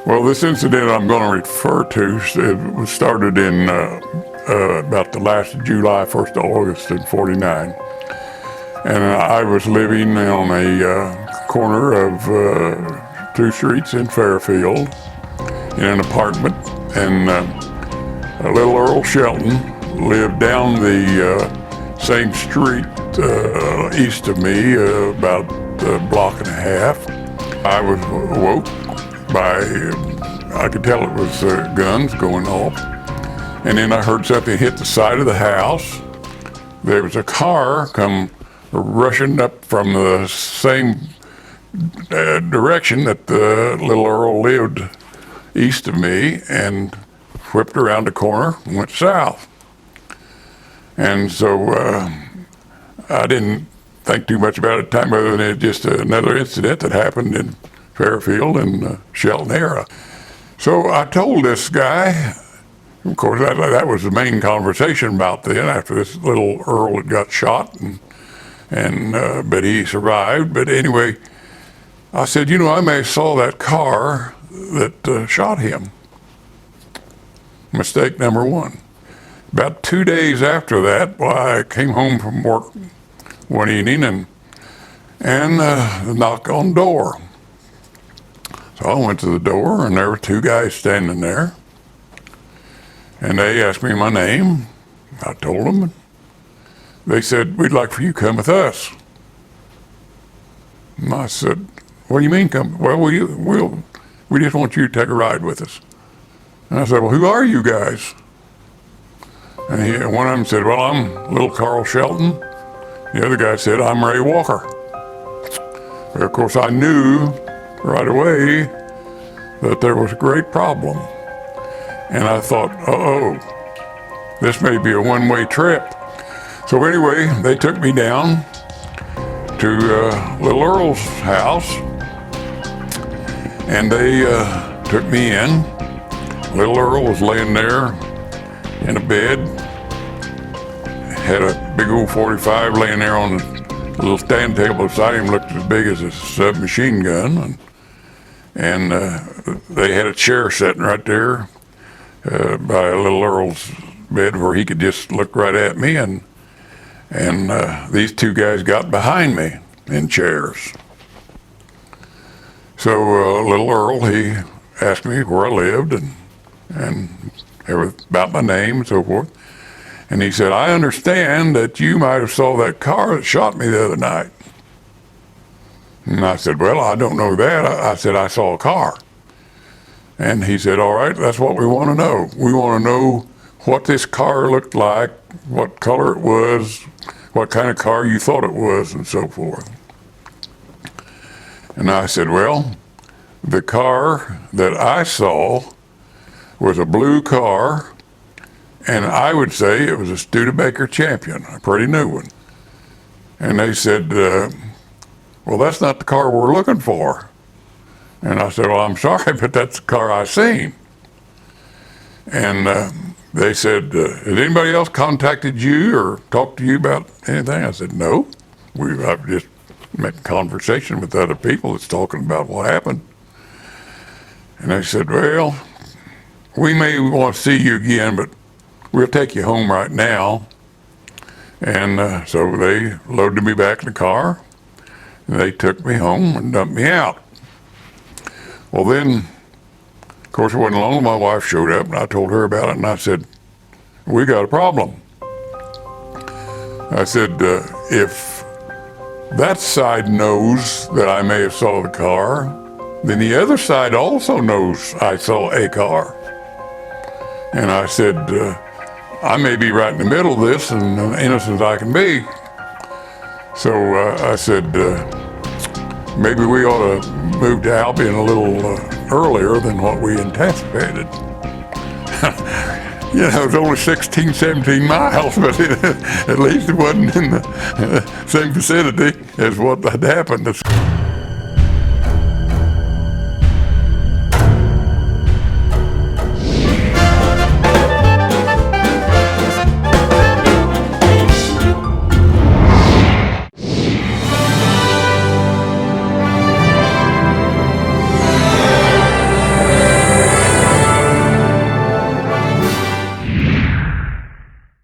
Well, this incident I'm going to refer to, it was started in about the last of July, 1st of August in '49. And I was living on a corner of two streets in Fairfield in an apartment. And little Earl Shelton lived down the same street east of me, about a block and a half. I was awoke by, I could tell it was guns going off. And then I heard something hit the side of the house. There was a car come rushing up from the same direction that the little Earl lived east of me, and whipped around the corner and went south. And so I didn't think too much about it at the time, other than it just another incident that happened in Fairfield and Shelton area. So I told this guy, of course that was the main conversation about then, after this little Earl had got shot, but he survived. But anyway, I said, you know, I may have saw that car that shot him. Mistake number one. About 2 days after that, I came home from work one evening and knocked on the door. So I went to the door, and there were two guys standing there. And they asked me my name. I told them. And they said, "We'd like for you to come with us." And I said, "What do you mean come?" "Well, we just want you to take a ride with us." And I said, "Well, who are you guys?" And one of them said, "Well, I'm little Carl Shelton." The other guy said, "I'm Ray Walker." But of course, I knew right away that there was a great problem. And I thought, uh-oh, this may be a one-way trip. So anyway, they took me down to little Earl's house, and they took me in. Little Earl was laying there in a bed, had a big old .45 laying there on a little stand table beside him, looked as big as a submachine gun, and they had a chair sitting right there by little Earl's bed where he could just look right at me, and these two guys got behind me in chairs. So little Earl, he asked me where I lived and about my name and so forth. And he said, "I understand that you might have saw that car that shot me the other night." And I said, "Well, I don't know that." I said, "I saw a car." And he said, "All right, that's what we want to know. We want to know what this car looked like, what color it was, what kind of car you thought it was, and so forth." And I said, "Well, the car that I saw was a blue car, and I would say it was a Studebaker Champion, a pretty new one." And they said, "Well, that's not the car we're looking for." And I said, "Well, I'm sorry, but that's the car I seen." And they said, "Has anybody else contacted you or talked to you about anything?" I said, "No. I've just making conversation with other people that's talking about what happened." And they said, "Well, we may want to see you again, but we'll take you home right now." And so they loaded me back in the car, and they took me home and dumped me out. Well, then, of course, it wasn't long. My wife showed up, and I told her about it, and I said, "We got a problem." I said, "If that side knows that I may have saw the car, then the other side also knows I saw a car." And I said, "I may be right in the middle of this, and innocent as I can be." So I said, "Maybe we ought to move to Albion a little earlier than what we anticipated." You know, it was only 16, 17 miles, but at least it wasn't in the same vicinity as what had happened.